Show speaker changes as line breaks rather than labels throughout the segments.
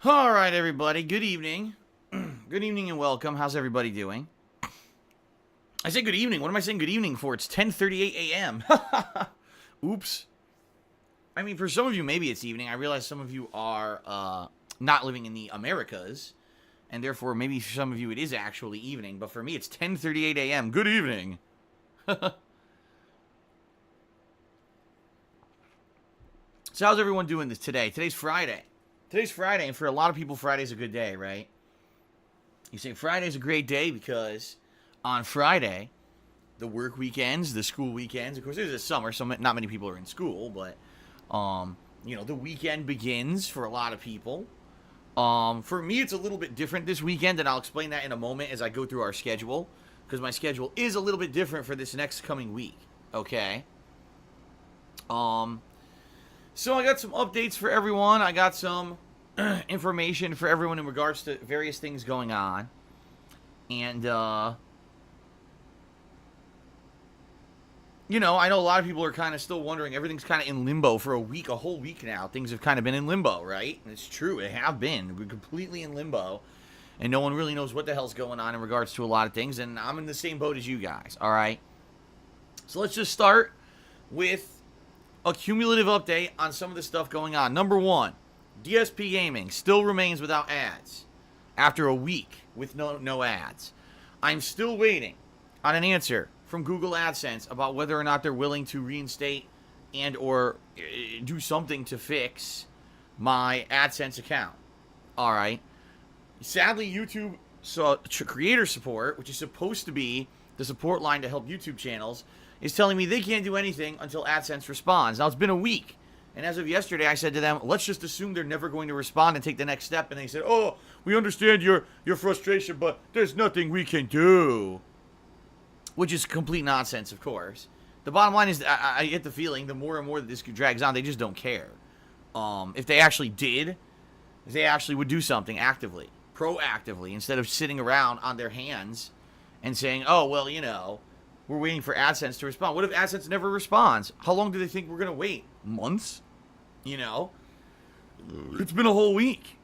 All right, everybody. Good evening. Good evening and welcome. How's everybody doing? I say good evening. What am I saying good evening for? It's 10:38 a.m. Oops. I mean, for some of you, maybe it's evening. I realize some of you are not living in the Americas, and therefore maybe for some of you it is actually evening. But for me, it's 10:38 a.m. Good evening. So how's everyone doing this today? Today's Friday. Today's Friday, and for a lot of people, Friday's a good day, right? You say Friday's a great day because on Friday, the work weekends, the school weekends, of course, there's a summer, so not many people are in school, but, the weekend begins for a lot of people. For me, it's a little bit different this weekend, and I'll explain that in a moment as I go through our schedule, because my schedule is a little bit different for this next coming week, okay? So I got some updates for everyone. I got some information for everyone in regards to various things going on. And, I know a lot of people are kind of still wondering. Everything's kind of in limbo for a whole week now. Things have kind of been in limbo, right? And it's true. They have been. We're completely in limbo. And no one really knows what the hell's going on in regards to a lot of things. And I'm in the same boat as you guys, all right? So let's just start with a cumulative update on some of the stuff going on. Number one, DSP Gaming still remains without ads after a week with no ads. I'm still waiting on an answer from Google AdSense about whether or not they're willing to reinstate and or do something to fix my AdSense account. All right. Sadly, YouTube creator support, which is supposed to be the support line to help YouTube channels, is telling me they can't do anything until AdSense responds. Now, it's been a week. And as of yesterday, I said to them, let's just assume they're never going to respond and take the next step. And they said, oh, we understand your frustration, but there's nothing we can do. Which is complete nonsense, of course. The bottom line is I get the feeling the more and more that this drags on, they just don't care. If they actually did, they actually would do something actively, proactively, instead of sitting around on their hands and saying, oh, well, we're waiting for AdSense to respond. What if AdSense never responds? How long do they think we're going to wait? Months? It's been a whole week.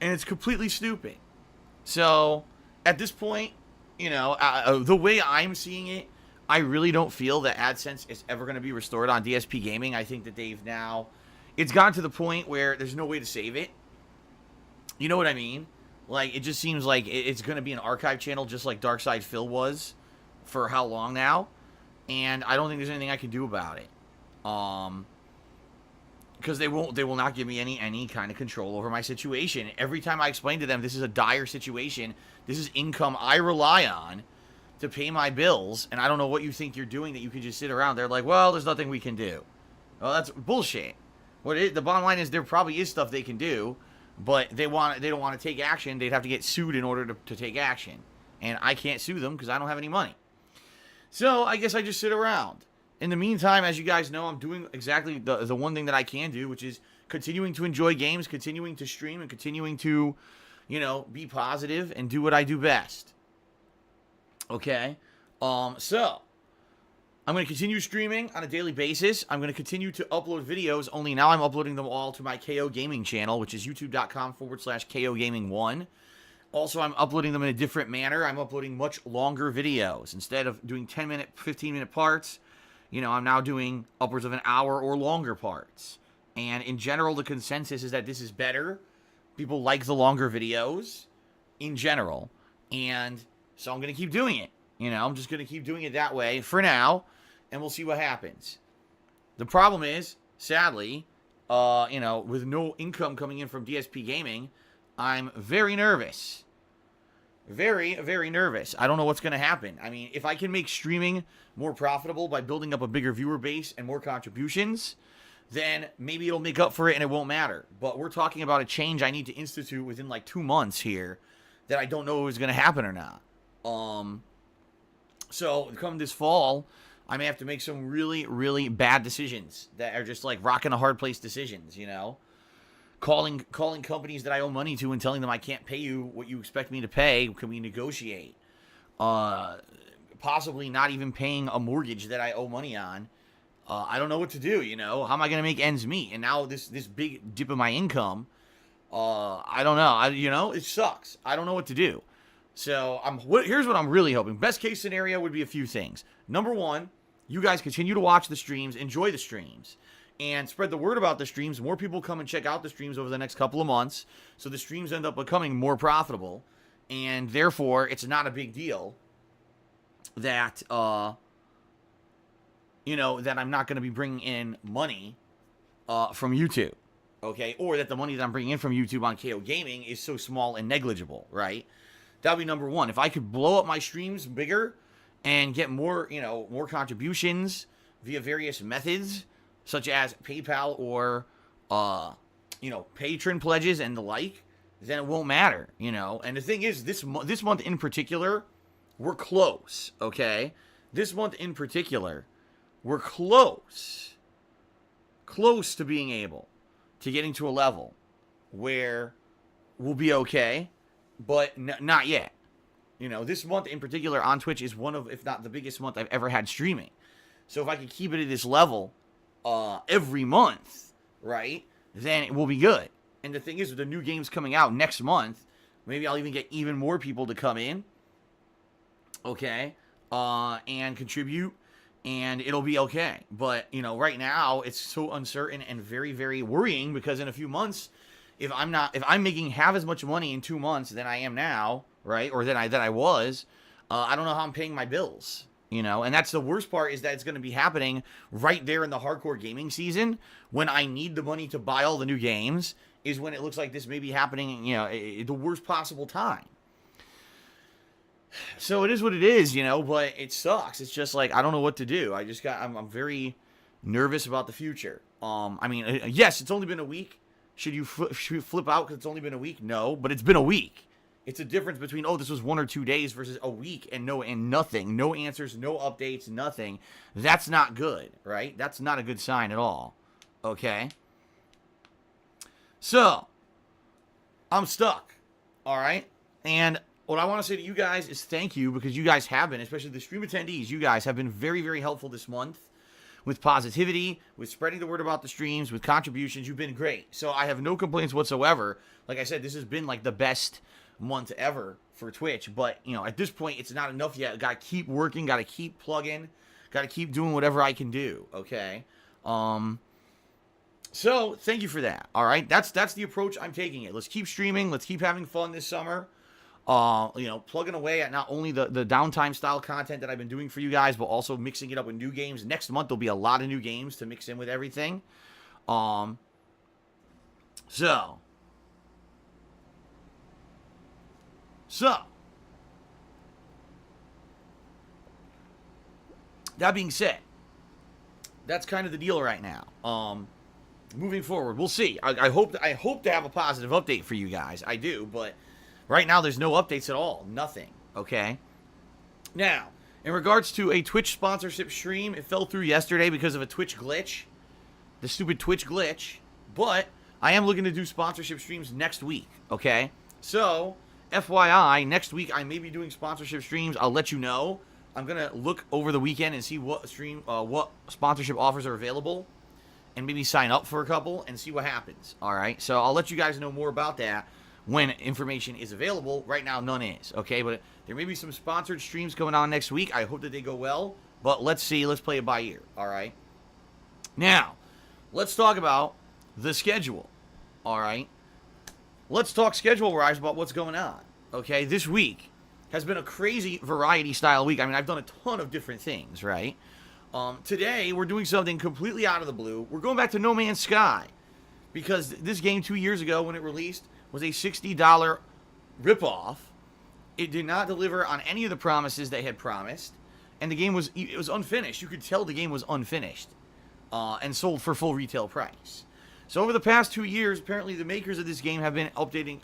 And it's completely stupid. So, at this point, the way I'm seeing it, I really don't feel that AdSense is ever going to be restored on DSP Gaming. I think that it's gotten to the point where there's no way to save it. You know what I mean? Like, it just seems like it's going to be an archive channel just like Darkside Phil was for how long now, and I don't think there's anything I can do about it, because they will not give me any kind of control over my situation. Every time I explain to them this is a dire situation, this is income I rely on to pay my bills, and I don't know what you think you're doing that you can just sit around. They're like, well, there's nothing we can do. Well, that's bullshit. The bottom line is there probably is stuff they can do, but they don't want to take action. They'd have to get sued in order to take action, and I can't sue them because I don't have any money. So, I guess I just sit around. In the meantime, as you guys know, I'm doing exactly the one thing that I can do, which is continuing to enjoy games, continuing to stream, and continuing to, be positive and do what I do best. Okay? So, I'm going to continue streaming on a daily basis. I'm going to continue to upload videos, only now I'm uploading them all to my KO Gaming channel, which is youtube.com/KO Gaming1. Also, I'm uploading them in a different manner. I'm uploading much longer videos. Instead of doing 10-minute, 15-minute parts, I'm now doing upwards of an hour or longer parts. And in general, the consensus is that this is better. People like the longer videos in general. And so I'm going to keep doing it. I'm just going to keep doing it that way for now, and we'll see what happens. The problem is, sadly, with no income coming in from DSP Gaming, I'm very nervous. Very, very nervous. I don't know what's going to happen. I mean, if I can make streaming more profitable by building up a bigger viewer base and more contributions, then maybe it'll make up for it and it won't matter. But we're talking about a change I need to institute within like 2 months here that I don't know is going to happen or not. So come this fall, I may have to make some really, really bad decisions that are just like rocking a hard place decisions, Calling companies that I owe money to and telling them I can't pay you what you expect me to pay. Can we negotiate? Possibly not even paying a mortgage that I owe money on. I don't know what to do, How am I going to make ends meet? And now this big dip in my income I don't know. It sucks. I don't know what to do. So here's what I'm really hoping. Best case scenario would be a few things. Number one, you guys continue to watch the streams, enjoy the streams, and spread the word about the streams. More people come and check out the streams over the next couple of months, so the streams end up becoming more profitable, and therefore it's not a big deal that that I'm not going to be bringing in money from YouTube, okay, or that the money that I'm bringing in from YouTube on KO Gaming is so small and negligible, right? That would be number one. If I could blow up my streams bigger and get more, more contributions via various methods, such as PayPal or, patron pledges and the like, then it won't matter, And the thing is, this month in particular, we're close, okay? This month in particular, we're close to being able to getting to a level where we'll be okay, but not yet. This month in particular on Twitch is one of, if not the biggest month I've ever had streaming. So if I can keep it at this level every month, right, then it will be good. And the thing is, with the new games coming out next month, maybe I'll even get even more people to come in, okay, and contribute, and it'll be okay. But, right now, it's so uncertain and very, very worrying, because in a few months, if I'm making half as much money in 2 months than I am now, right, or than I was, I don't know how I'm paying my bills, and that's the worst part, is that it's going to be happening right there in the hardcore gaming season, when I need the money to buy all the new games, is when it looks like this may be happening, the worst possible time. So it is what it is, but it sucks. It's just like, I don't know what to do. I'm very nervous about the future. Yes, it's only been a week. Should you flip out because it's only been a week? No, but it's been a week. It's a difference between, this was 1 or 2 days versus a week and nothing. No answers, no updates, nothing. That's not good, right? That's not a good sign at all. Okay? So, I'm stuck. All right? And what I want to say to you guys is thank you, because you guys have been, especially the stream attendees, you guys have been very, very helpful this month with positivity, with spreading the word about the streams, with contributions. You've been great. So I have no complaints whatsoever. Like I said, this has been like the best month ever for Twitch. But, at this point, it's not enough yet. Got to keep working, got to keep plugging, got to keep doing whatever I can do, okay? So thank you for that, all right? That's the approach I'm taking it. Let's keep streaming. Let's keep having fun this summer. Plugging away at not only the downtime style content that I've been doing for you guys, but also mixing it up with new games. Next month, there'll be a lot of new games to mix in with everything. So, that being said, that's kind of the deal right now. Moving forward, we'll see. I hope to have a positive update for you guys. I do, but right now there's no updates at all. Nothing. Okay? Now, in regards to a Twitch sponsorship stream, it fell through yesterday because of a Twitch glitch. The stupid Twitch glitch. But I am looking to do sponsorship streams next week. Okay? So, FYI, next week I may be doing sponsorship streams. I'll let you know. I'm going to look over the weekend and see what sponsorship offers are available, and maybe sign up for a couple and see what happens. All right? So I'll let you guys know more about that when information is available. Right now, none is. Okay? But there may be some sponsored streams going on next week. I hope that they go well. But let's see. Let's play it by ear. All right? Now, let's talk about the schedule. All right? Let's talk schedule-wise about what's going on. Okay? This week has been a crazy variety-style week. I mean, I've done a ton of different things, right? Today, we're doing something completely out of the blue. We're going back to No Man's Sky, because this game 2 years ago when it released was a $60 ripoff. It did not deliver on any of the promises they had promised, and the game was unfinished. You could tell the game was unfinished, and sold for full retail price. So over the past 2 years, apparently the makers of this game have been updating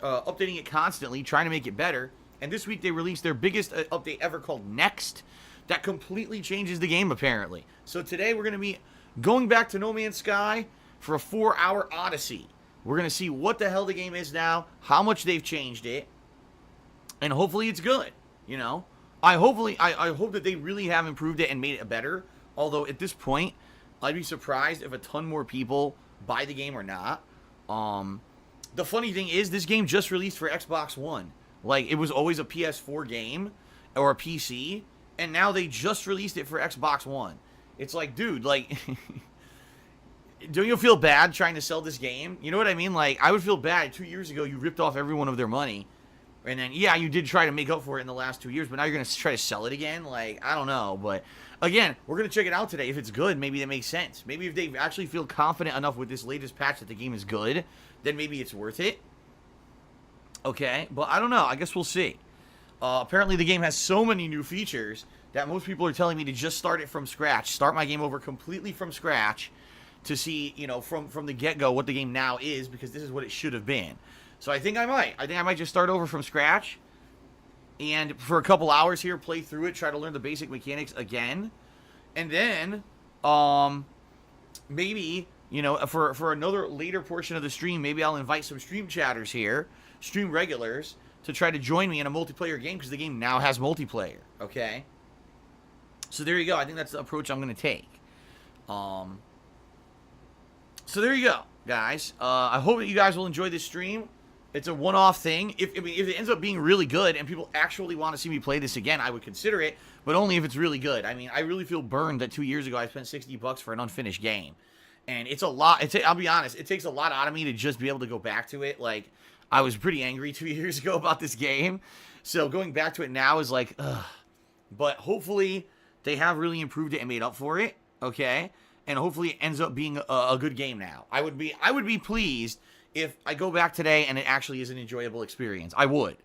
it constantly, trying to make it better. And this week they released their biggest update ever, called Next, that completely changes the game, apparently. So today we're going to be going back to No Man's Sky for a 4-hour odyssey. We're going to see what the hell the game is now, how much they've changed it, and hopefully it's good, I hope that they really have improved it and made it better. Although at this point, I'd be surprised if a ton more people buy the game or not. The funny thing is, this game just released for Xbox One. Like, it was always a PS4 game or a PC, and now they just released it for Xbox One. It's like, dude, like, don't you feel bad trying to sell this game? You know what I mean? Like, I would feel bad. 2 years ago, you ripped off everyone of their money, and then, yeah, you did try to make up for it in the last 2 years, but now you're going to try to sell it again? Like, I don't know, but again, we're going to check it out today. If it's good, maybe that makes sense. Maybe if they actually feel confident enough with this latest patch that the game is good, then maybe it's worth it. Okay, but I don't know. I guess we'll see. Apparently, the game has so many new features that most people are telling me to just start it from scratch. Start my game over completely from scratch to see, you know, from the get-go what the game now is, because this is what it should have been. So I think I might. I think I might just start over from scratch and for a couple hours here, play through it, try to learn the basic mechanics again. And then, maybe, you know, for another later portion of the stream, maybe I'll invite some stream chatters here, stream regulars, to try to join me in a multiplayer game, because the game now has multiplayer, okay? So there you go. I think that's the approach I'm going to take. So there you go, guys. I hope that you guys will enjoy this stream. It's a one-off thing. If it ends up being really good and people actually want to see me play this again, I would consider it, but only if it's really good. I mean, I really feel burned that 2 years ago I spent $60 for an unfinished game. And it's a lot. I'll be honest, it takes a lot out of me to just be able to go back to it. Like, I was pretty angry 2 years ago about this game. So going back to it now is like, ugh. But hopefully they have really improved it and made up for it, okay? And hopefully it ends up being a good game now. I would be pleased if I go back today and it actually is an enjoyable experience. I would.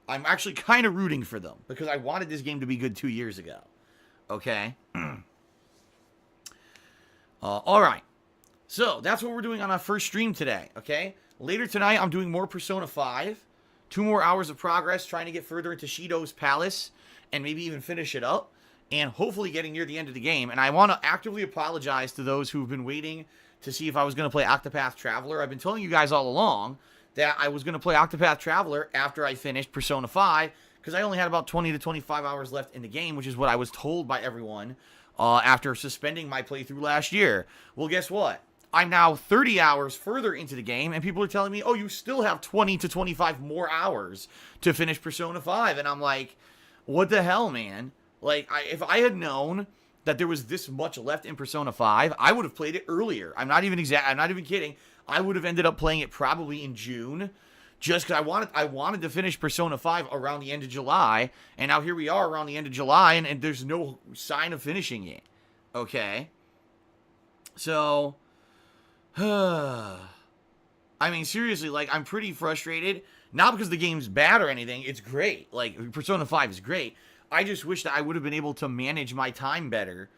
I'm actually kind of rooting for them because I wanted this game to be good 2 years ago. Okay? All right. So that's what we're doing on our first stream today, okay? Later tonight, I'm doing more Persona 5. 2 more hours of progress, trying to get further into Shido's Palace and maybe even finish it up. And hopefully getting near the end of the game. And I want to actively apologize to those who've been waiting to see if I was going to play Octopath Traveler. I've been telling you guys all along that I was going to play Octopath Traveler after I finished Persona 5, because I only had about 20 to 25 hours left in the game, which is what I was told by everyone after suspending my playthrough last year. Well, guess what? I'm now 30 hours further into the game, and people are telling me, oh, you still have 20 to 25 more hours to finish Persona 5. And I'm like, what the hell, man? Like, if I had known that there was this much left in Persona 5, I would have played it earlier. I'm not even kidding. I would have ended up playing it probably in June, just because I wanted to finish Persona 5 around the end of July, and now here we are around the end of July, and there's no sign of finishing it. Okay? So, I mean, seriously, like, I'm pretty frustrated. Not because the game's bad or anything. It's great. Like, Persona 5 is great. I just wish that I would have been able to manage my time better,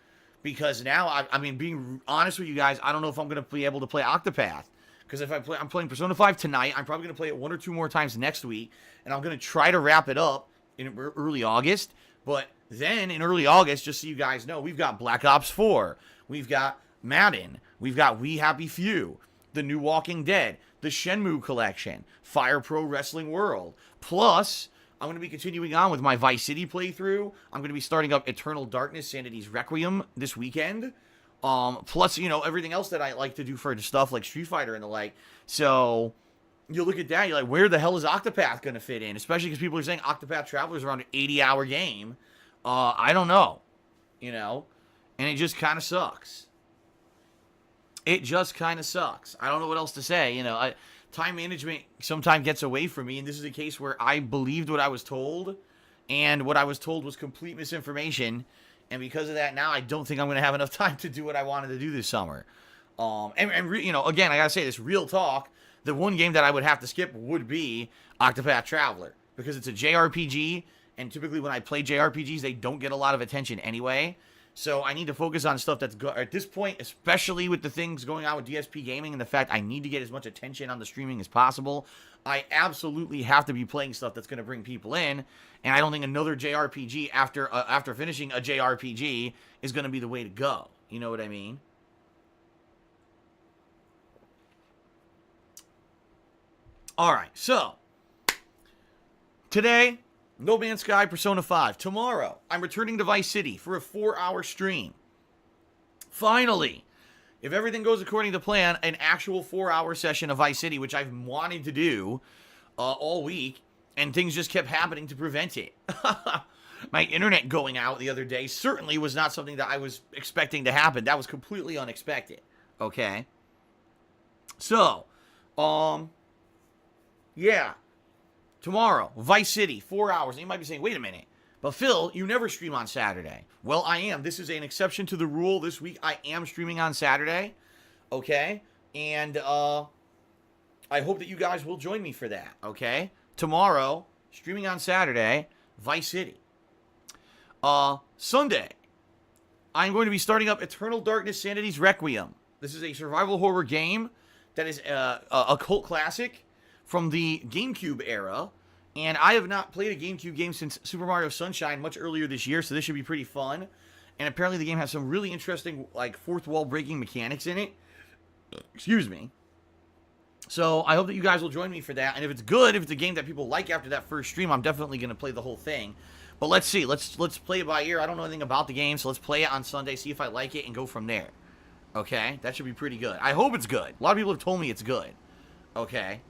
because now, I mean, being honest with you guys, I don't know if I'm going to be able to play Octopath, because if I'm playing Persona 5 tonight, I'm probably going to play it 1 or 2 more times next week, and I'm going to try to wrap it up in early August, but then in early August, just so you guys know, we've got Black Ops 4, we've got Madden, we've got We Happy Few, The New Walking Dead, the Shenmue Collection, Fire Pro Wrestling World, plus I'm going to be continuing on with my Vice City playthrough. I'm going to be starting up Eternal Darkness, Sanity's Requiem this weekend. Plus, you know, everything else that I like to do for stuff like Street Fighter and the like. So, you look at that, you're like, where the hell is Octopath going to fit in? Especially because people are saying Octopath Traveler is around an 80-hour game. I don't know. You know? And it just kind of sucks. It just kind of sucks. I don't know what else to say. You know, time management sometimes gets away from me, and this is a case where I believed what I was told, and what I was told was complete misinformation, and because of that, now I don't think I'm going to have enough time to do what I wanted to do this summer. You know, again, I got to say this, real talk, the one game that I would have to skip would be Octopath Traveler, because it's a JRPG, and typically when I play JRPGs, they don't get a lot of attention anyway. So I need to focus on stuff that's good at this point, especially with the things going on with DSP Gaming and the fact I need to get as much attention on the streaming as possible. I absolutely have to be playing stuff that's going to bring people in, and I don't think another JRPG after finishing a JRPG is going to be the way to go. You know what I mean? All right, so today, No Man's Sky, Persona 5. Tomorrow, I'm returning to Vice City for a 4-hour stream. Finally, if everything goes according to plan, an actual 4-hour session of Vice City, which I've wanted to do all week, and things just kept happening to prevent it. My internet going out the other day certainly was not something that I was expecting to happen. That was completely unexpected. Okay? So, yeah. Tomorrow, Vice City, 4 hours. And you might be saying, wait a minute. But Phil, you never stream on Saturday. Well, I am. This is an exception to the rule. This week, I am streaming on Saturday. Okay? And, I hope that you guys will join me for that. Okay? Tomorrow, streaming on Saturday, Vice City. Sunday, I'm going to be starting up Eternal Darkness Sanity's Requiem. This is a survival horror game that is a cult classic from the GameCube era. And I have not played a GameCube game since Super Mario Sunshine much earlier this year, so this should be pretty fun. And apparently the game has some really interesting, like, fourth wall breaking mechanics in it. Excuse me. So I hope that you guys will join me for that. And if it's good, if it's a game that people like after that first stream, I'm definitely going to play the whole thing. But let's see. Let's play it by ear. I don't know anything about the game, so let's play it on Sunday, see if I like it, and go from there. Okay? That should be pretty good. I hope it's good. A lot of people have told me it's good. Okay?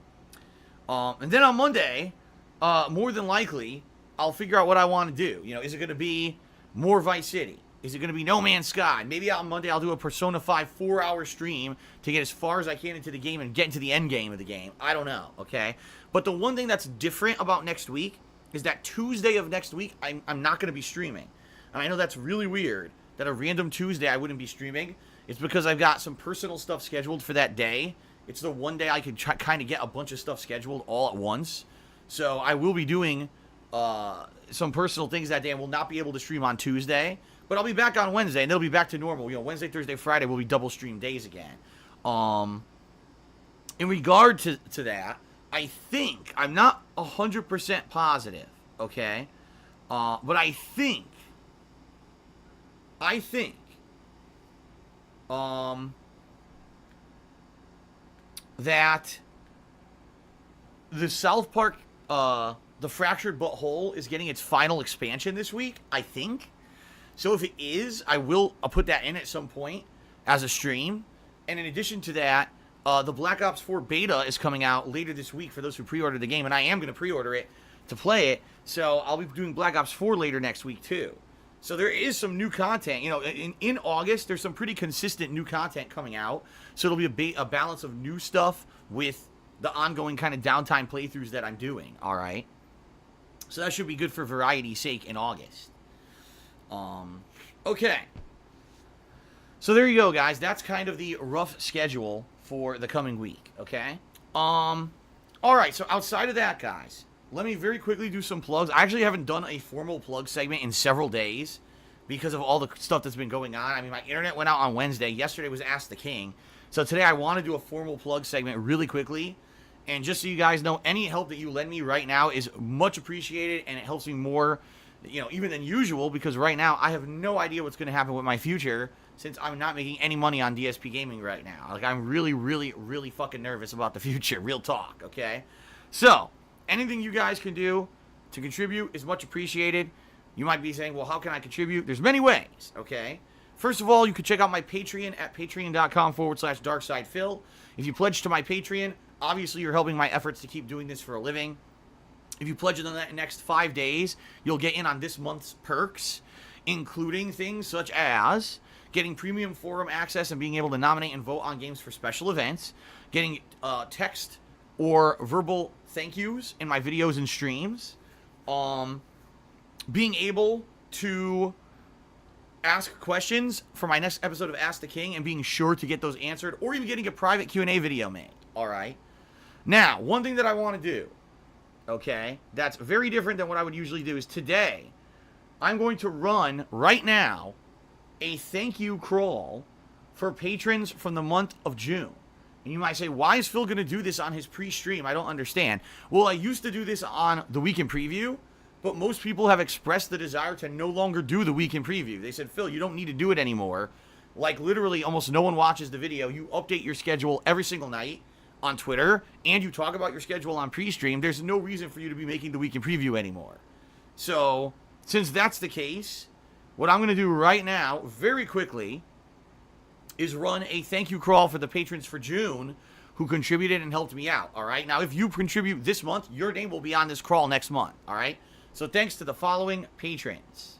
And then on Monday, more than likely, I'll figure out what I want to do. You know, is it going to be more Vice City? Is it going to be No Man's Sky? Maybe on Monday I'll do a Persona 5 4-hour stream to get as far as I can into the game and get into the end game of the game. I don't know, okay? But the one thing that's different about next week is that Tuesday of next week, I'm not going to be streaming. And I know that's really weird, that a random Tuesday I wouldn't be streaming. It's because I've got some personal stuff scheduled for that day. It's the one day I could kind of get a bunch of stuff scheduled all at once. So I will be doing some personal things that day and will not be able to stream on Tuesday. But I'll be back on Wednesday, and they'll be back to normal. You know, Wednesday, Thursday, Friday will be double stream days again. In regard to that, I think, I'm not 100% positive, okay? But I think, that the South Park, the Fractured But Whole is getting its final expansion this week, I think. So if it is, I'll put that in at some point as a stream. And in addition to that, the Black Ops 4 beta is coming out later this week for those who pre-ordered the game, and I am going to pre-order it to play it. So I'll be doing Black Ops 4 later next week too. So there is some new content. You know, in August, there's some pretty consistent new content coming out. So it'll be a balance of new stuff with the ongoing kind of downtime playthroughs that I'm doing. All right. So that should be good for variety's sake in August. Okay. So there you go, guys. That's kind of the rough schedule for the coming week, okay? All right, so outside of that, guys, let me very quickly do some plugs. I actually haven't done a formal plug segment in several days because of all the stuff that's been going on. I mean, my internet went out on Wednesday. Yesterday was Ask the King. So today I want to do a formal plug segment really quickly. And just so you guys know, any help that you lend me right now is much appreciated, and it helps me more, you know, even than usual, because right now I have no idea what's going to happen with my future since I'm not making any money on DSP Gaming right now. Like, I'm really, really, really fucking nervous about the future. Real talk, okay? So, anything you guys can do to contribute is much appreciated. You might be saying, well, how can I contribute? There's many ways, okay? First of all, you can check out my Patreon at patreon.com/darksidephil. If you pledge to my Patreon, obviously you're helping my efforts to keep doing this for a living. If you pledge in the next 5 days, you'll get in on this month's perks, including things such as getting premium forum access and being able to nominate and vote on games for special events, getting text or verbal thank yous in my videos and streams, being able to ask questions for my next episode of Ask the King and being sure to get those answered, or even getting a private Q&A video made, all right? Now, one thing that I want to do, okay, that's very different than what I would usually do, is today I'm going to run right now a thank you crawl for patrons from the month of June. And you might say, why is Phil going to do this on his pre-stream? I don't understand. Well, I used to do this on the Weekend Preview, but most people have expressed the desire to no longer do the Weekend Preview. They said, Phil, you don't need to do it anymore. Like, literally, almost no one watches the video. You update your schedule every single night on Twitter, and you talk about your schedule on pre-stream. There's no reason for you to be making the Weekend Preview anymore. So, since that's the case, what I'm going to do right now, very quickly, is run a thank you crawl for the patrons for June who contributed and helped me out, all right? Now, if you contribute this month, your name will be on this crawl next month, all right? So thanks to the following patrons.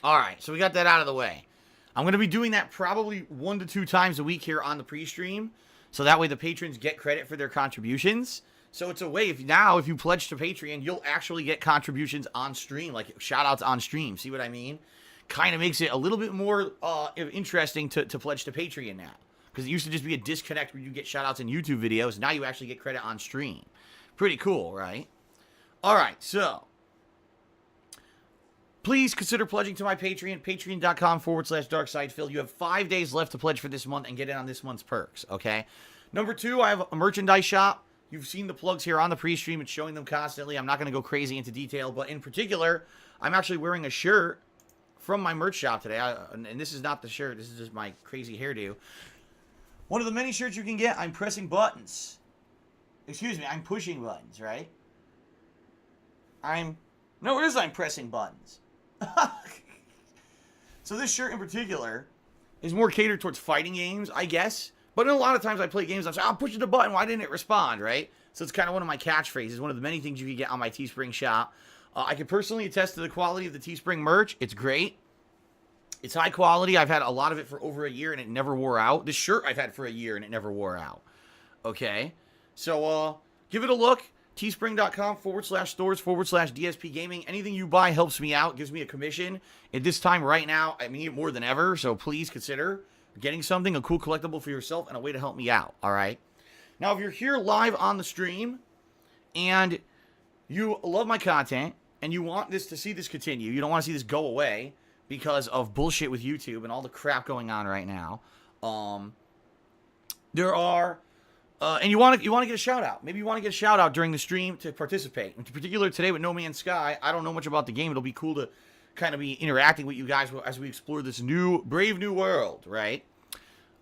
All right, so we got that out of the way. I'm going to be doing that probably 1 to 2 times a week here on the pre-stream, so that way the patrons get credit for their contributions. So it's a way, if you pledge to Patreon, you'll actually get contributions on stream, like shout-outs on stream. See what I mean? Kind of makes it a little bit more interesting to pledge to Patreon now. Because it used to just be a disconnect where you get shout-outs in YouTube videos. Now you actually get credit on stream. Pretty cool, right? All right, so please consider pledging to my Patreon, patreon.com/DarkSidePhil. You have 5 days left to pledge for this month and get in on this month's perks, okay? Number 2, I have a merchandise shop. You've seen the plugs here on the pre-stream. It's showing them constantly. I'm not going to go crazy into detail, but in particular, I'm actually wearing a shirt from my merch shop today. And this is not the shirt. This is just my crazy hairdo. One of the many shirts you can get, I'm pressing buttons. Excuse me, I'm pushing buttons, right? I'm pressing buttons. So this shirt in particular is more catered towards fighting games, I guess. But a lot of times I play games, I'm saying, I'm pushing the button, why didn't it respond, right? So it's kind of one of my catchphrases, one of the many things you can get on my Teespring shop. I can personally attest to the quality of the Teespring merch. It's great. It's high quality. I've had a lot of it for over a year and it never wore out. This shirt I've had for a year and it never wore out. Okay? So, give it a look. Teespring.com/stores/DSP Gaming. Anything you buy helps me out, gives me a commission. At this time, right now, I need it more than ever, so please consider getting something, a cool collectible for yourself, and a way to help me out, all right? Now, if you're here live on the stream, and you love my content, and you want to see this continue, you don't want to see this go away because of bullshit with YouTube and all the crap going on right now, there are... and you want to get a shout out. Maybe you want to get a shout out during the stream to participate. In particular, today with No Man's Sky, I don't know much about the game. It'll be cool to kind of be interacting with you guys as we explore this brave new world, right?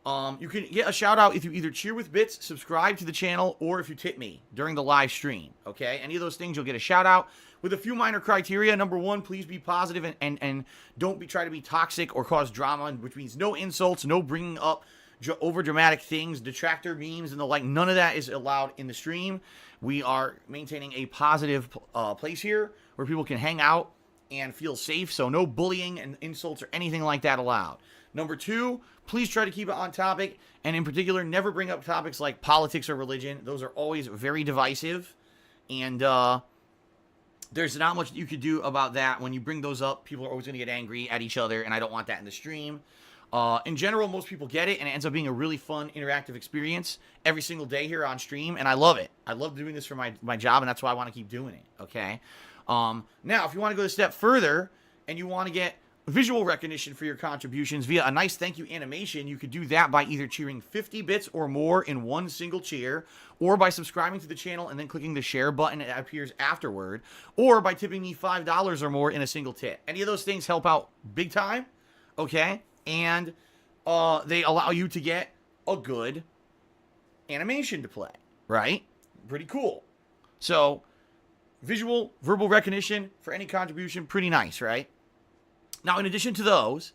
You can get a shout out if you either cheer with bits, subscribe to the channel, or if you tip me during the live stream. Okay, any of those things you'll get a shout out with a few minor criteria. Number 1, please be positive and don't try to be toxic or cause drama, which means no insults, no bringing up over dramatic things, detractor memes, and the like. None of that is allowed in the stream. We are maintaining a positive place here where people can hang out and feel safe, so no bullying and insults or anything like that allowed. Number 2, please try to keep it on topic, and in particular, never bring up topics like politics or religion. Those are always very divisive, and there's not much you could do about that. When you bring those up, people are always going to get angry at each other, and I don't want that in the stream. In general, most people get it, and it ends up being a really fun, interactive experience every single day here on stream, and I love it. I love doing this for my job, and that's why I want to keep doing it, okay? Now, if you want to go a step further, and you want to get visual recognition for your contributions via a nice thank you animation, you could do that by either cheering 50 bits or more in one single cheer, or by subscribing to the channel and then clicking the share button that appears afterward, or by tipping me $5 or more in a single tip. Any of those things help out big time, okay? And they allow you to get a good animation to play, right? Pretty cool. So, verbal recognition for any contribution, pretty nice, right? Now, in addition to those,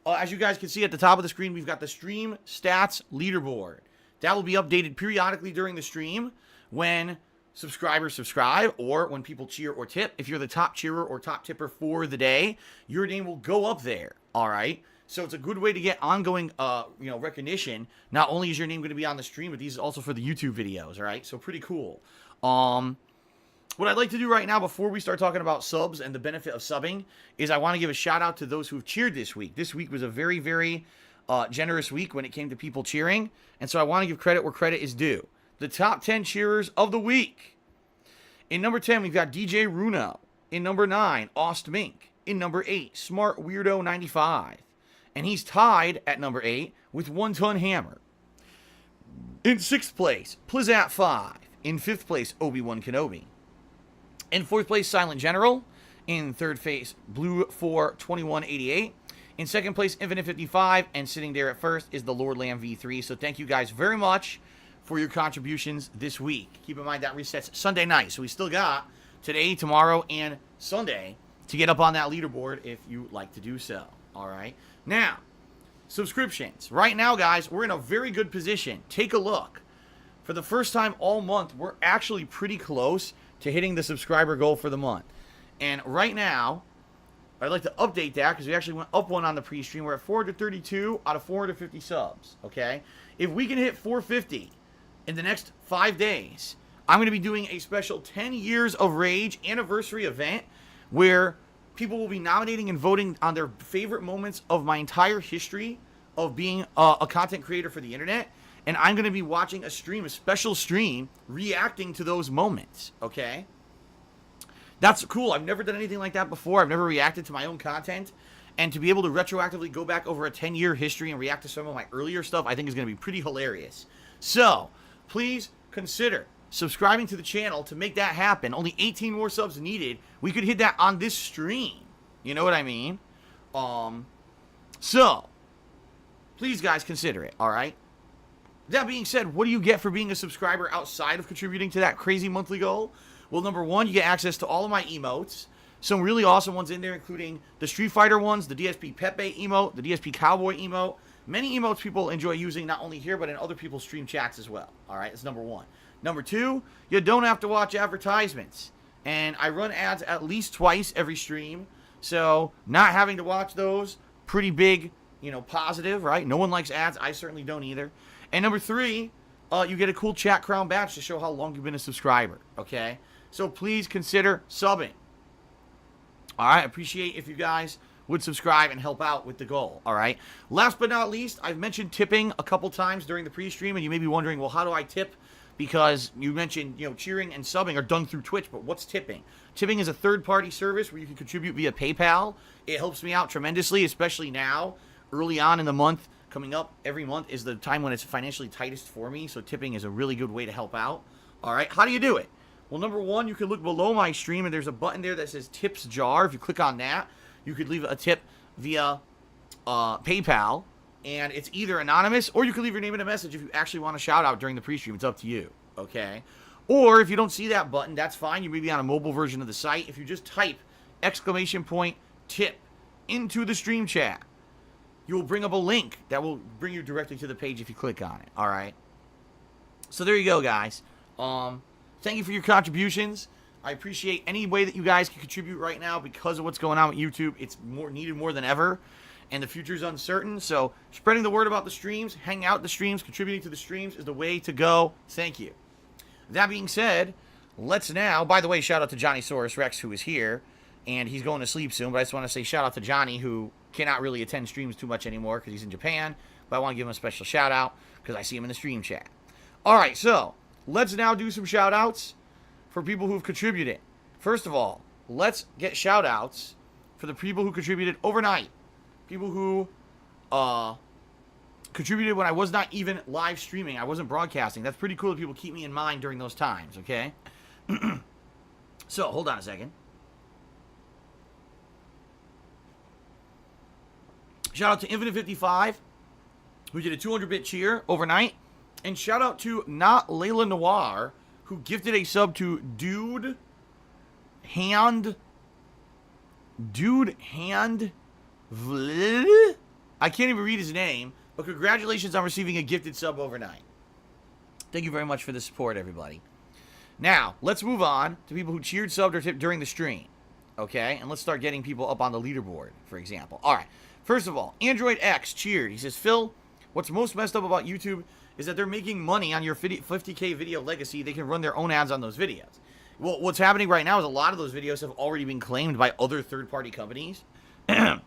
as you guys can see at the top of the screen, we've got the Stream Stats Leaderboard. That will be updated periodically during the stream when subscribers subscribe or when people cheer or tip. If you're the top cheerer or top tipper for the day, your name will go up there. All right. So it's a good way to get ongoing, recognition. Not only is your name going to be on the stream, but these are also for the YouTube videos. All right. So pretty cool. What I'd like to do right now before we start talking about subs and the benefit of subbing is I want to give a shout out to those who've cheered this week. This week was a very, very generous week when it came to people cheering. And so I want to give credit where credit is due. The top 10 cheerers of the week. In number 10, we've got DJ Runo. In number 9, Aust Mink. In number 8, Smart Weirdo 95. And he's tied at number 8 with One Ton Hammer. In 6th place, Plizat 5. In 5th place, Obi-Wan Kenobi. In 4th place, Silent General. In 3rd place, Blue 4 2188. In 2nd place, Infinite 55. And sitting there at 1st is the Lord Lamb V3. So thank you guys very much for your contributions this week. Keep in mind that resets Sunday night. So we still got today, tomorrow, and Sunday to get up on that leaderboard if you like to do so. All right. Now, subscriptions. Right now, guys, we're in a very good position. Take a look. For the first time all month, we're actually pretty close to hitting the subscriber goal for the month. And right now, I'd like to update that because we actually went up one on the pre-stream. We're at 432 out of 450 subs, okay? If we can hit 450 in the next 5 days, I'm going to be doing a special 10 Years of Rage anniversary event where people will be nominating and voting on their favorite moments of my entire history of being a content creator for the internet. And I'm going to be watching a special stream, reacting to those moments, okay? That's cool. I've never done anything like that before. I've never reacted to my own content. And to be able to retroactively go back over a 10-year history and react to some of my earlier stuff, I think is going to be pretty hilarious. So, please consider subscribing to the channel to make that happen. Only 18 more subs needed. We could hit that on this stream. You know what I mean? So, please, guys, consider it, all right? That being said, what do you get for being a subscriber outside of contributing to that crazy monthly goal? Well, number 1, you get access to all of my emotes. Some really awesome ones in there, including the Street Fighter ones, the DSP Pepe emote, the DSP Cowboy emote. Many emotes people enjoy using not only here, but in other people's stream chats as well. All right, that's number 1. Number 2, you don't have to watch advertisements. And I run ads at least twice every stream. So not having to watch those, pretty big, positive, right? No one likes ads. I certainly don't either. And number 3, you get a cool chat crown badge to show how long you've been a subscriber, okay? So please consider subbing. All right, appreciate if you guys would subscribe and help out with the goal, all right? Last but not least, I've mentioned tipping a couple times during the pre-stream, and you may be wondering, well, how do I tip? Because you mentioned, cheering and subbing are done through Twitch, but what's tipping? Tipping is a third-party service where you can contribute via PayPal. It helps me out tremendously, especially now, early on in the month. Coming up every month is the time when it's financially tightest for me, so tipping is a really good way to help out. All right, how do you do it? Well, number 1, you can look below my stream, and there's a button there that says Tips Jar. If you click on that, you could leave a tip via PayPal, and it's either anonymous, or you can leave your name in a message if you actually want a shout-out during the pre-stream. It's up to you, okay? Or if you don't see that button, that's fine. You may be on a mobile version of the site. If you just type !tip into the stream chat, you will bring up a link that will bring you directly to the page if you click on it, all right? So there you go, guys. Thank you for your contributions. I appreciate any way that you guys can contribute right now because of what's going on with YouTube. It's needed more than ever, and the future is uncertain. So spreading the word about the streams, hanging out the streams, contributing to the streams is the way to go. Thank you. That being said, let's now, by the way, shout out to Johnny Saurus Rex, who is here, and he's going to sleep soon, but I just want to say shout out to Johnny, who cannot really attend streams too much anymore because he's in Japan, but I want to give him a special shout out because I see him in the stream chat. All right, so let's now do some shout outs for people who've contributed. First of all, let's get shout outs for the people who contributed overnight. People who contributed when I was not even live streaming. I wasn't broadcasting. That's pretty cool that people keep me in mind during those times, okay? So, hold on a second. Shout out to Infinite 55, who did a 200-bit cheer overnight. And shout out to Not Layla Noir, who gifted a sub to Dude Hand. I can't even read his name, but congratulations on receiving a gifted sub overnight. Thank you very much for the support, everybody. Now, let's move on to people who cheered, subbed, or tipped during the stream. Okay? And let's start getting people up on the leaderboard, for example. All right. First of all, Android X cheered. He says, Phil, what's most messed up about YouTube is that they're making money on your 50K video legacy. They can run their own ads on those videos. Well, what's happening right now is a lot of those videos have already been claimed by other third-party companies. And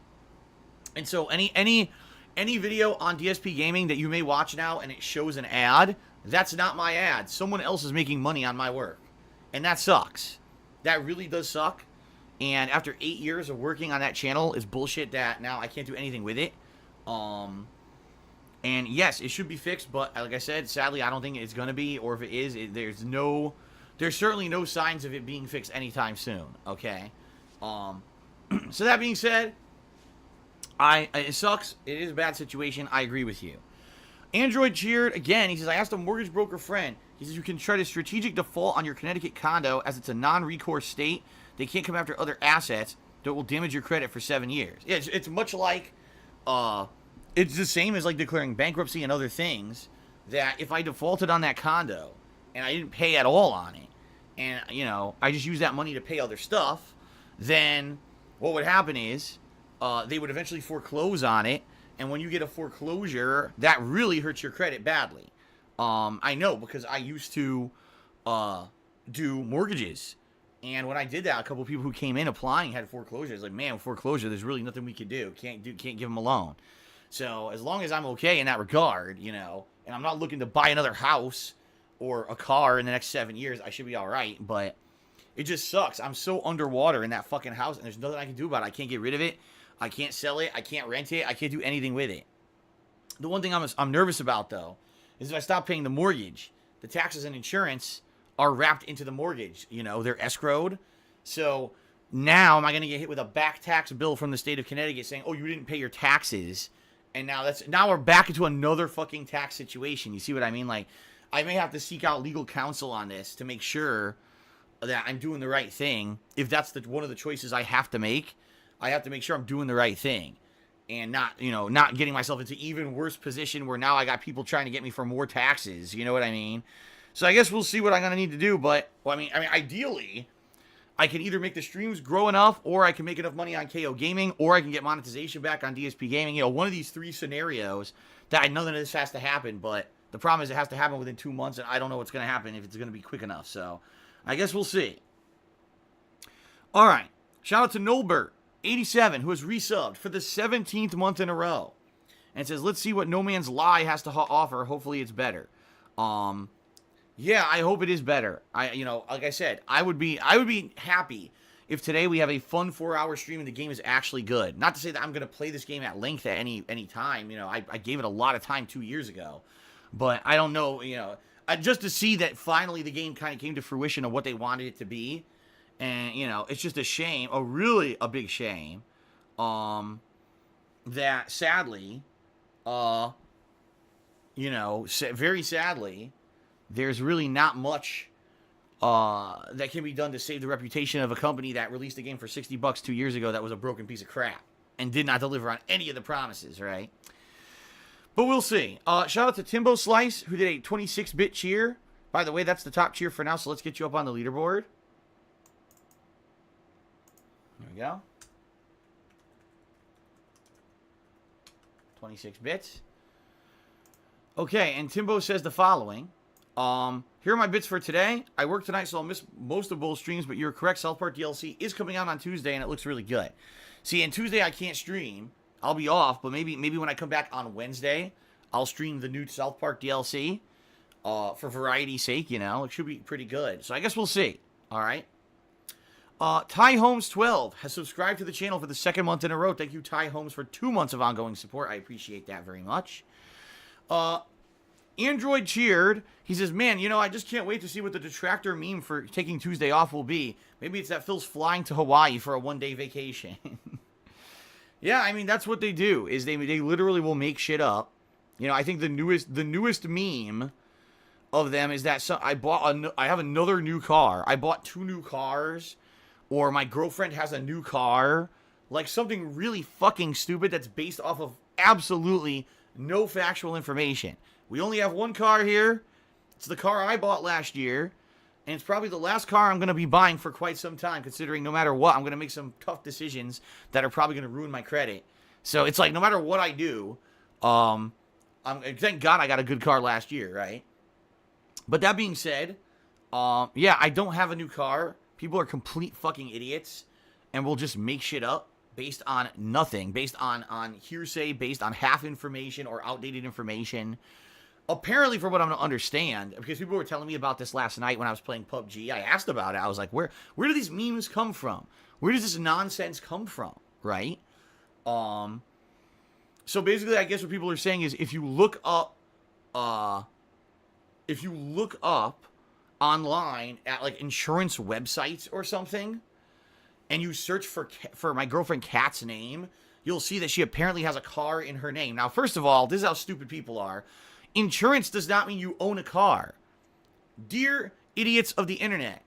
so any video on DSP Gaming that you may watch now and it shows an ad, that's not my ad. Someone else is making money on my work. And that sucks. That really does suck. And after 8 years of working on that channel, it's bullshit that now I can't do anything with it. And yes, it should be fixed, but like I said, sadly, I don't think it's going to be. Or if it is, there's certainly no signs of it being fixed anytime soon. Okay? So that being said, it sucks. It is a bad situation. I agree with you. Android cheered again. He says, I asked a mortgage broker friend. He says, you can try to strategic default on your Connecticut condo as it's a non-recourse state. They can't come after other assets that will damage your credit for 7 years. Yeah, it's much like, it's the same as like declaring bankruptcy and other things, that if I defaulted on that condo and I didn't pay at all on it, and, you know, I just used that money to pay other stuff, then what would happen is they would eventually foreclose on it. And when you get a foreclosure, that really hurts your credit badly. I know because I used to do mortgages. And when I did that, a couple of people who came in applying had foreclosure. It's like, man, foreclosure, there's really nothing we can do. Can't give them a loan. So as long as I'm okay in that regard, you know, and I'm not looking to buy another house or a car in the next 7 years, I should be all right. But it just sucks. I'm so underwater in that fucking house, and there's nothing I can do about it. I can't get rid of it. I can't sell it. I can't rent it. I can't do anything with it. The one thing I'm nervous about, though, is if I stop paying the mortgage, the taxes and insurance are wrapped into the mortgage. You know, they're escrowed. So now am I going to get hit with a back tax bill from the state of Connecticut saying, oh, you didn't pay your taxes. And now we're back into another fucking tax situation. You see what I mean? Like, I may have to seek out legal counsel on this to make sure that I'm doing the right thing. If that's one of the choices I have to make, I have to make sure I'm doing the right thing and not getting myself into even worse position where now I got people trying to get me for more taxes. You know what I mean? So I guess we'll see what I'm going to need to do. But, well, I mean, ideally, I can either make the streams grow enough, or I can make enough money on KO Gaming, or I can get monetization back on DSP Gaming. You know, one of these three scenarios that I know that this has to happen, but the problem is it has to happen within 2 months, and I don't know what's going to happen if it's going to be quick enough. So I guess we'll see. All right. Shout out to Nolbert, 87, who has resubbed for the 17th month in a row. And it says, let's see what No Man's Lie has to offer. Hopefully it's better. Yeah, I hope it is better. Like I said, I would be happy if today we have a fun 4-hour stream and the game is actually good. Not to say that I'm going to play this game at length at any time. You know, I gave it a lot of time 2 years ago. But I don't know, just to see that finally the game kind of came to fruition of what they wanted it to be. And, it's just a shame, a big shame, that sadly, very sadly, there's really not much that can be done to save the reputation of a company that released a game for $60 2 years ago that was a broken piece of crap and did not deliver on any of the promises, right? But we'll see. Shout out to Timbo Slice, who did a 26-bit cheer. By the way, that's the top cheer for now, so let's get you up on the leaderboard. There we go. 26 bits. Okay, and Timbo says the following. Here are my bits for today. I work tonight, so I'll miss most of both streams, but you're correct. South Park DLC is coming out on Tuesday, and it looks really good. See, and Tuesday I can't stream. I'll be off, but maybe when I come back on Wednesday, I'll stream the new South Park DLC for variety's sake, It should be pretty good. So I guess we'll see. All right. Ty Holmes 12 has subscribed to the channel for the second month in a row. Thank you, Ty Holmes, for 2 months of ongoing support. I appreciate that very much. Android cheered. He says, man, I just can't wait to see what the detractor meme for taking Tuesday off will be. Maybe it's that Phil's flying to Hawaii for a one-day vacation. Yeah, I mean, that's what they do, is they literally will make shit up. I think the newest meme of them is that I have another new car. I bought 2 new cars. Or my girlfriend has a new car. Like something really fucking stupid that's based off of absolutely no factual information. We only have one car here. It's the car I bought last year, and it's probably the last car I'm going to be buying for quite some time, considering no matter what, I'm going to make some tough decisions that are probably going to ruin my credit. So it's like no matter what I do, thank God I got a good car last year, right? But that being said, yeah, I don't have a new car. People are complete fucking idiots and will just make shit up based on nothing, based on hearsay, based on half information or outdated information. Apparently, from what I'm going to understand, because people were telling me about this last night when I was playing PUBG, I asked about it. I was like, where do these memes come from? Where does this nonsense come from, right? So basically, I guess what people are saying is if you look up online at like insurance websites or something, and you search for my girlfriend Kat's name, you'll see that she apparently has a car in her name. Now, first of all, this is how stupid people are. Insurance does not mean you own a car. Dear idiots of the internet,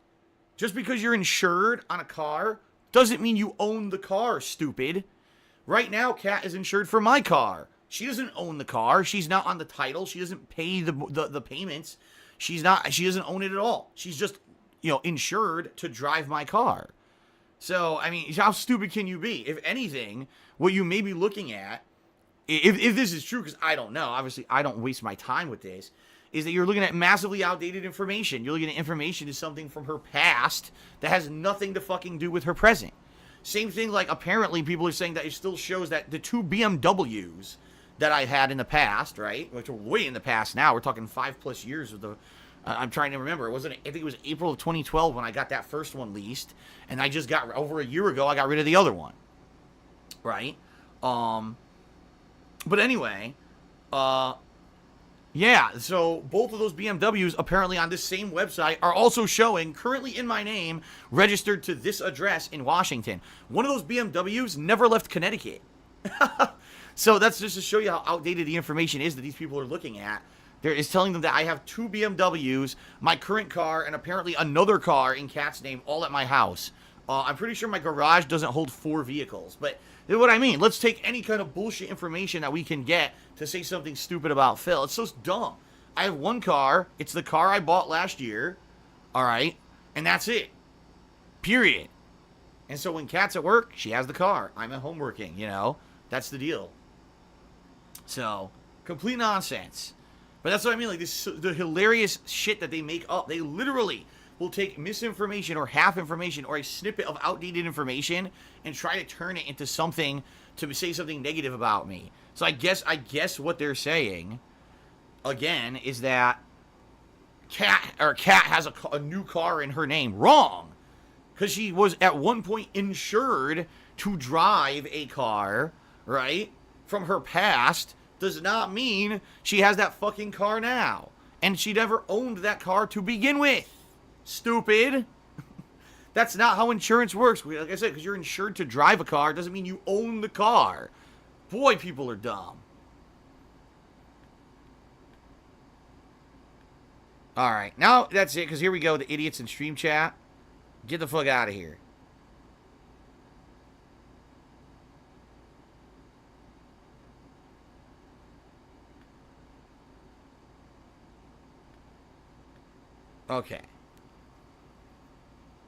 just because you're insured on a car doesn't mean you own the car, stupid. Right now, Kat is insured for my car. She doesn't own the car. She's not on the title. She doesn't pay the payments. She doesn't own it at all. She's just, insured to drive my car. So, I mean, how stupid can you be? If anything, what you may be looking at, if this is true, because I don't know, obviously I don't waste my time with this, is that you're looking at massively outdated information. You're looking at information as something from her past that has nothing to fucking do with her present. Same thing, like, apparently people are saying that it still shows that the two BMWs that I had in the past, right, which are way in the past now, we're talking 5+ years of the, I'm trying to remember, I think it was April of 2012 when I got that first one leased, and I just got, over a year ago, I got rid of the other one, right, but anyway, yeah, so both of those BMWs apparently on this same website are also showing currently in my name, registered to this address in Washington. One of those BMWs never left Connecticut. So that's just to show you how outdated the information is that these people are looking at. There is telling them that I have two BMWs, my current car, and apparently another car in Kat's name, all at my house. I'm pretty sure my garage doesn't hold 4 vehicles, but what I mean, let's take any kind of bullshit information that we can get to say something stupid about Phil. It's so dumb. I have one car. It's the car I bought last year. All right. And that's it. Period. And so when Kat's at work, she has the car. I'm at home working, That's the deal. So, complete nonsense. But that's what I mean. Like, the hilarious shit that they make up. They literally will take misinformation or half information or a snippet of outdated information and try to turn it into something to say something negative about me. So I guess what they're saying, again, is that Kat has a new car in her name. Wrong. Because she was at one point insured to drive a car, right, from her past, does not mean she has that fucking car now. And she never owned that car to begin with. Stupid. That's not how insurance works. Like I said, because you're insured to drive a car doesn't mean you own the car. Boy, people are dumb. All right, now that's it, because here we go, the idiots in stream chat. Get the fuck out of here. Okay.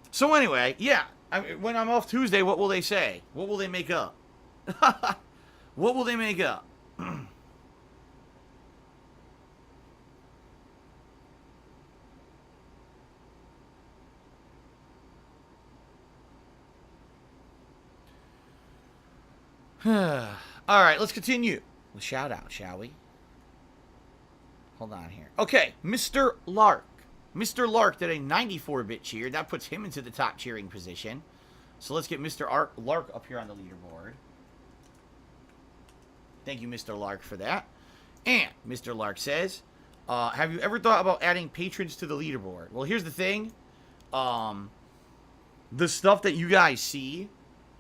So anyway, yeah, when I'm off Tuesday, what will they say? What will they make up? What will they make up? All right, let's continue. We'll shout out, shall we? Hold on here. Okay, Mr. Lark. Mr. Lark did a 94-bit cheer. That puts him into the top cheering position. So let's get Mr. Lark up here on the leaderboard. Thank you, Mr. Lark, for that. And Mr. Lark says, have you ever thought about adding patrons to the leaderboard? Well, here's the thing. The stuff that you guys see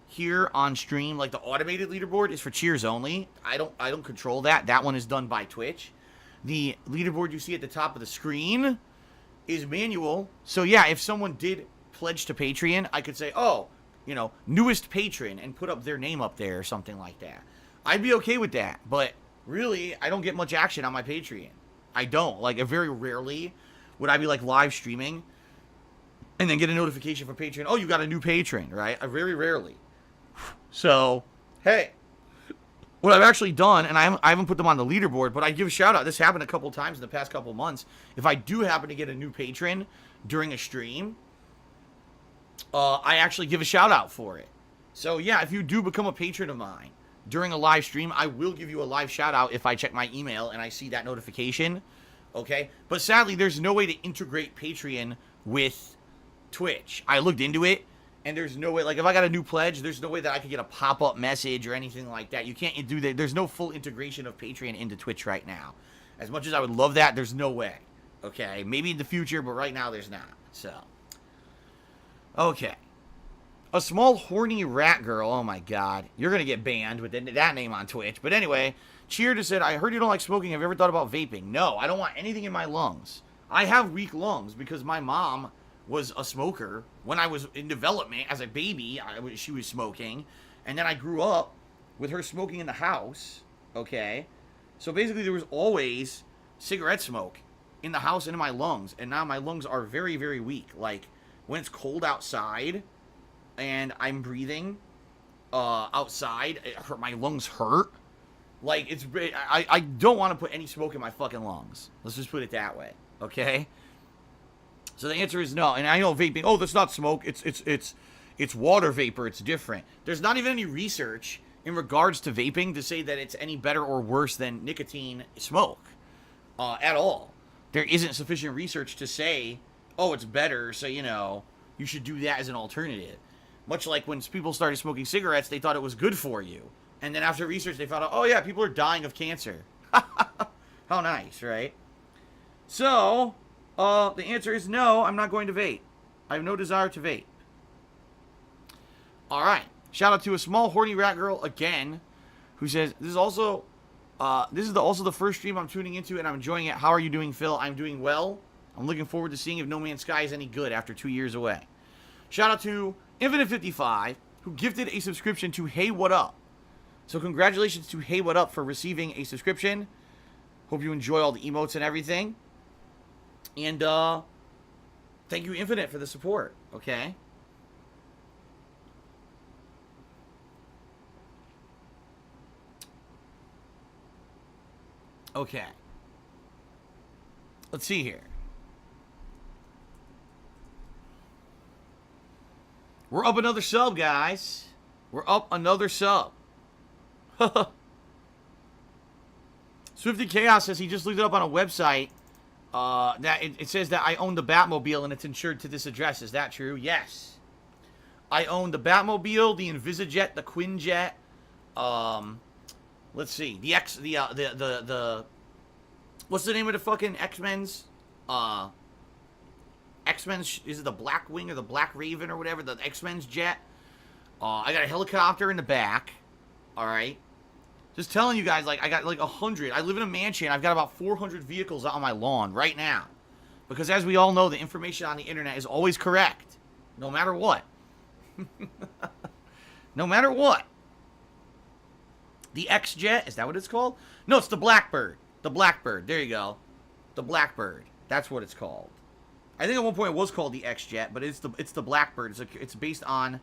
here on stream, like the automated leaderboard, is for cheers only. I don't control that. That one is done by Twitch. The leaderboard you see at the top of the screen is manual. So yeah, if someone did pledge to Patreon, I could say, oh, newest patron, and put up their name up there or something like that. I'd be okay with that. But really, I don't get much action on my Patreon. I don't. Like, very rarely. would I be like live streaming and then get a notification from Patreon, oh, you got a new patron, right? Very rarely. So, hey, what I've actually done, and I haven't put them on the leaderboard, but I give a shout out. This happened a couple times in the past couple months. If I do happen to get a new patron during a stream, I actually give a shout out for it. So yeah, if you do become a patron of mine during a live stream, I will give you a live shout out if I check my email and I see that notification. Okay? But sadly, there's no way to integrate Patreon with Twitch. I looked into it, and there's no way, like if I got a new pledge, there's no way that I could get a pop-up message or anything like that. You can't do that. There's no full integration of Patreon into Twitch right now. As much as I would love that, there's no way. Okay? Maybe in the future, but right now there's not. So, okay. A small horny rat girl. Oh my god. You're going to get banned with that name on Twitch. But anyway, Cheer just said, I heard you don't like smoking. Have you ever thought about vaping? No, I don't want anything in my lungs. I have weak lungs because my mom was a smoker. When I was in development as a baby, she was smoking. And then I grew up with her smoking in the house. Okay? So basically there was always cigarette smoke in the house and in my lungs. And now my lungs are very, very weak. Like, when it's cold outside and I'm breathing outside, my lungs hurt. Like, I don't want to put any smoke in my fucking lungs. Let's just put it that way, okay? So the answer is no. And I know vaping, oh, that's not smoke. It's water vapor. It's different. There's not even any research in regards to vaping to say that it's any better or worse than nicotine smoke at all. There isn't sufficient research to say, oh, it's better, so, you know, you should do that as an alternative. Much like when people started smoking cigarettes, they thought it was good for you. And then after research, they found out, oh yeah, people are dying of cancer. How nice, right? So, the answer is no, I'm not going to vape. I have no desire to vape. Alright. Shout out to a small horny rat girl again, who says, this is also the first stream I'm tuning into and I'm enjoying it. How are you doing, Phil? I'm doing well. I'm looking forward to seeing if No Man's Sky is any good after 2 years away. Shout out to Infinite55, who gifted a subscription to Hey What Up. So congratulations to Hey What Up for receiving a subscription. Hope you enjoy all the emotes and everything. And thank you, Infinite, for the support. Okay. Okay. Let's see here. We're up another sub, guys. We're up another sub. Swifty Chaos says he just looked it up on a website. That it says that I own the Batmobile and it's insured to this address. Is that true? Yes. I own the Batmobile, the Invisijet, the Quinjet. Let's see. The what's the name of the fucking X-Men's? X-Men's, is it the Black Wing or the Black Raven or whatever? The X-Men's jet. I got a helicopter in the back. Alright. Just telling you guys, like, I got like 100. I live in a mansion. I've got about 400 vehicles out on my lawn right now. Because as we all know, the information on the internet is always correct. No matter what. No matter what. The X-Jet, is that what it's called? No, it's the Blackbird. The Blackbird. There you go. The Blackbird. That's what it's called. I think at one point it was called the X-Jet, but it's the Blackbird. It's based on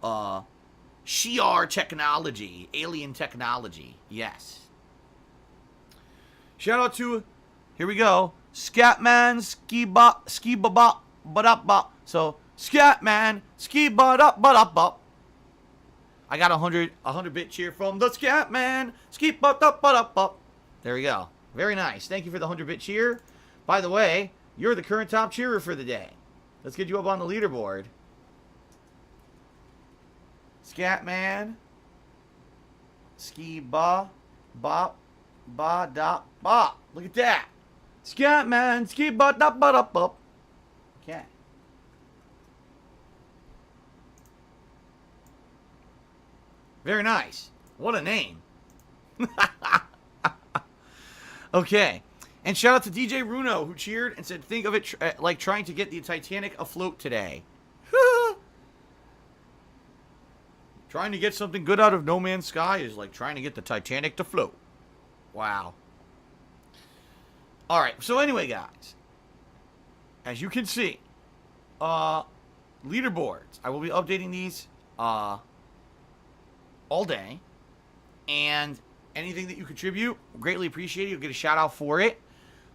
Shi'ar technology, alien technology. Yes. Shout out to, here we go, Scatman Ski Bop Bop. So Scatman Ski Bop Bop. I got 100 bit cheer from the Scatman Ski Bop Bop. There we go. Very nice. Thank you for the 100 bit cheer. By the way, you're the current top cheerer for the day. Let's get you up on the leaderboard. Scatman. Ski ba bop ba da bop. Look at that. Scatman ski ba da ba da bop. Okay. Very nice. What a name. Okay. And shout out to DJ Runo, who cheered and said, think of it like trying to get the Titanic afloat today. Trying to get something good out of No Man's Sky is like trying to get the Titanic to float. Wow. Alright, so anyway, guys. as you can see, leaderboards. I will be updating these all day. And anything that you contribute, greatly appreciate it. You'll get a shout out for it.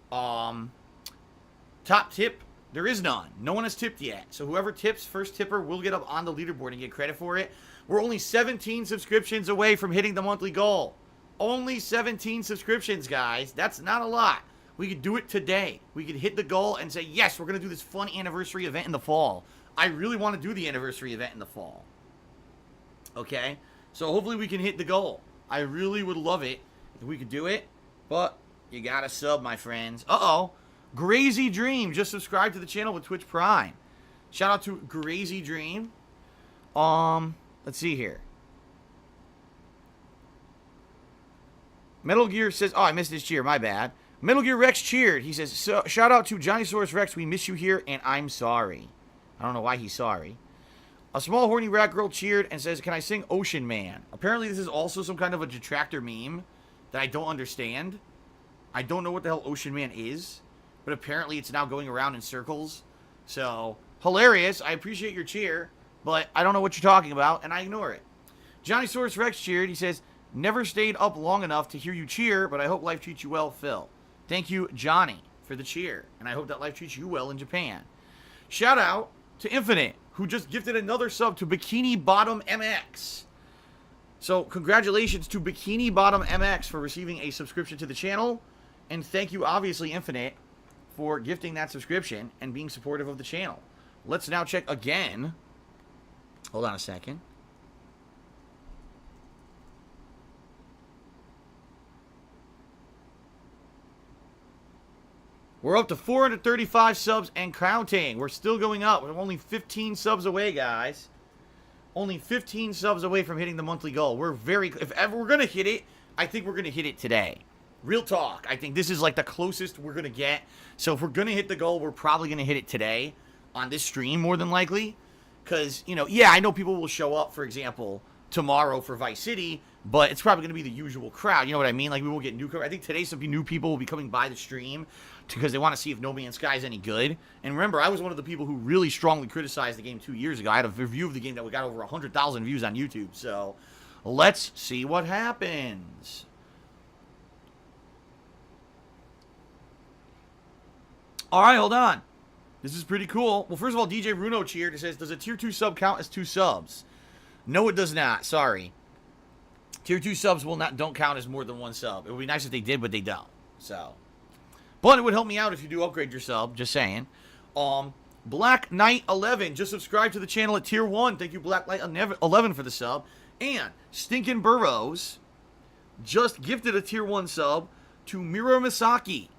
Top tip, there is none. No one has tipped yet. So whoever tips, first tipper, will get up on the leaderboard and get credit for it. We're only 17 subscriptions away from hitting the monthly goal. Only 17 subscriptions, guys. That's not a lot. We could do it today. We could hit the goal and say, yes, we're going to do this fun anniversary event in the fall. I really want to do the anniversary event in the fall. Okay? So hopefully we can hit the goal. I really would love it if we could do it. But you got to sub, my friends. Uh-oh. Grazy Dream just subscribed to the channel with Twitch Prime. Shout out to Grazy Dream. Let's see here. Metal Gear says, oh, I missed his cheer. My bad. Metal Gear Rex cheered. He says, so, shout out to Johnny Source Rex. We miss you here, and I'm sorry. I don't know why he's sorry. A small horny rat girl cheered and says, can I sing Ocean Man? Apparently this is also some kind of a detractor meme that I don't understand. I don't know what the hell Ocean Man is, but apparently it's now going around in circles. So, hilarious. I appreciate your cheer, but I don't know what you're talking about, and I ignore it. Johnny Source Rex cheered. He says, never stayed up long enough to hear you cheer, but I hope life treats you well, Phil. Thank you, Johnny, for the cheer, and I hope that life treats you well in Japan. Shout out to Infinite, who just gifted another sub to Bikini Bottom MX. So, congratulations to Bikini Bottom MX for receiving a subscription to the channel, and thank you, obviously, Infinite, for gifting that subscription and being supportive of the channel. Let's now check again. Hold on a second. We're up to 435 subs and counting. We're still going up. We're only 15 subs away, guys. Only 15 subs away from hitting the monthly goal. We're very... If ever we're going to hit it, I think we're going to hit it today. Real talk. I think this is like the closest we're going to get. So if we're going to hit the goal, we're probably going to hit it today on this stream, more than likely. Because, you know, yeah, I know people will show up, for example, tomorrow for Vice City, but it's probably going to be the usual crowd. You know what I mean? Like, we won't get new... I think today some new people will be coming by the stream because they want to see if No Man's Sky is any good. And remember, I was one of the people who really strongly criticized the game 2 years ago. I had a review of the game that we got over 100,000 views on YouTube. So, let's see what happens. All right, hold on. This is pretty cool. Well, first of all, DJ Bruno cheered. It says, does a tier 2 sub count as 2 subs? No, it does not. Sorry. Tier 2 subs don't count as more than 1 sub. It would be nice if they did, but they don't. So, but it would help me out if you do upgrade your sub. Just saying. Black Knight 11 just subscribed to the channel at tier 1. Thank you, Black Knight 11, for the sub. And Stinkin' Burrows just gifted a tier 1 sub to Mira Misaki.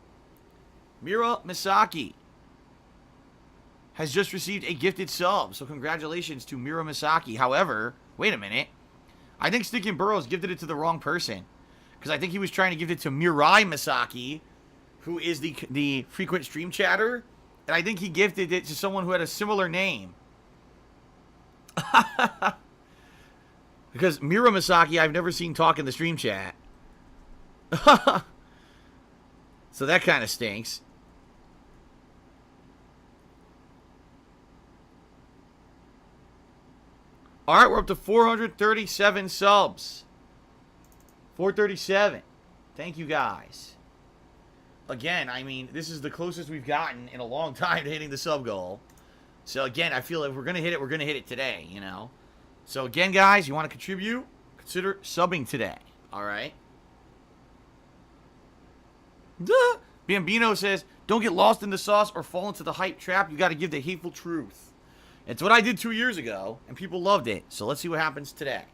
Mira Misaki has just received a gifted sub. So congratulations to Mira Misaki. However, wait a minute. I think Stinkin' Burrows gifted it to the wrong person. Because I think he was trying to give it to Mirai Misaki, who is the frequent stream chatter. And I think he gifted it to someone who had a similar name. Because Mira Misaki, I've never seen talk in the stream chat. So that kind of stinks. Alright, we're up to 437 subs. 437. Thank you, guys. Again, I mean, this is the closest we've gotten in a long time to hitting the sub goal. So, again, I feel like if we're going to hit it, we're going to hit it today, you know? So, again, guys, you want to contribute? Consider subbing today. Alright? Bambino says, don't get lost in the sauce or fall into the hype trap. You got to give the hateful truth. It's what I did 2 years ago, and people loved it. So let's see what happens today.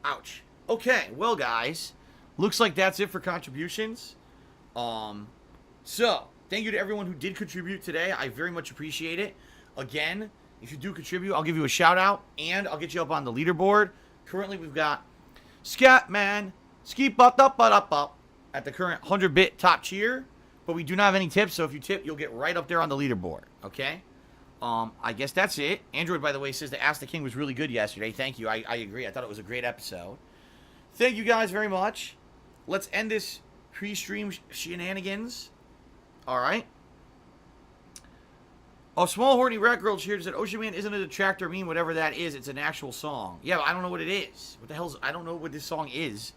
Ouch. Okay, well, guys, looks like that's it for contributions. So, thank you to everyone who did contribute today. I very much appreciate it. Again, if you do contribute, I'll give you a shout-out, and I'll get you up on the leaderboard. Currently, we've got Scatman, Ski-Butt-Up-Butt-Up-Up at the current 100-bit top tier, but we do not have any tips, so if you tip, you'll get right up there on the leaderboard, okay? I guess that's it. Android, by the way, says the Ask the King was really good yesterday. Thank you. I agree. I thought it was a great episode. Thank you guys very much. Let's end this pre-stream shenanigans. All right. Oh, Small Horny Rat Girl cheered said, Ocean Man isn't a detractor meme, whatever that is. It's an actual song. Yeah, but I don't know what it is. What the hell's... I don't know what this song is.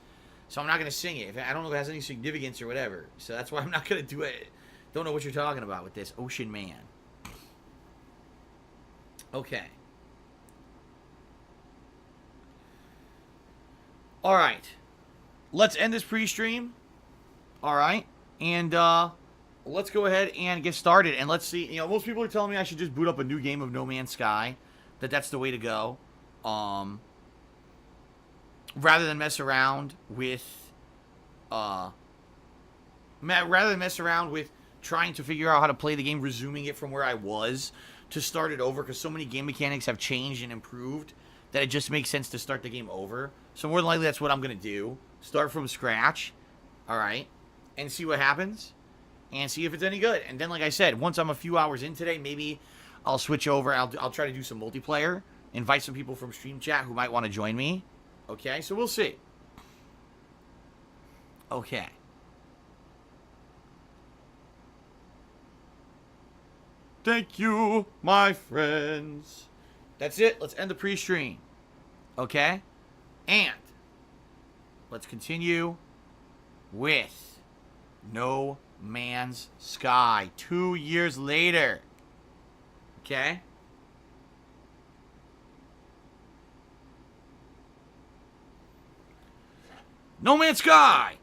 So I'm not going to sing it. I don't know if it has any significance or whatever. So that's why I'm not going to do it. Don't know what you're talking about with this. Ocean Man. Okay. Alright. Let's end this pre-stream. Alright. And, let's go ahead and get started. And let's see. You know, most people are telling me I should just boot up a new game of No Man's Sky. That's the way to go. Rather than mess around with, trying to figure out how to play the game, resuming it from where I was to start it over, because so many game mechanics have changed and improved that it just makes sense to start the game over. So more than likely that's what I'm going to do. Start from scratch, alright, and see what happens, and see if it's any good. And then, like I said, once I'm a few hours in today, maybe I'll switch over. I'll try to do some multiplayer, invite some people from Stream Chat who might want to join me. Okay, so we'll see. Okay. Thank you, my friends. That's it. Let's end the pre-stream. Okay? And let's continue with No Man's Sky 2 years later. Okay? No Man's Sky!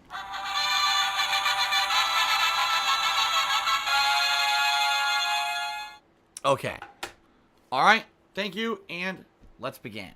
Okay. Alright. Thank you, and let's begin.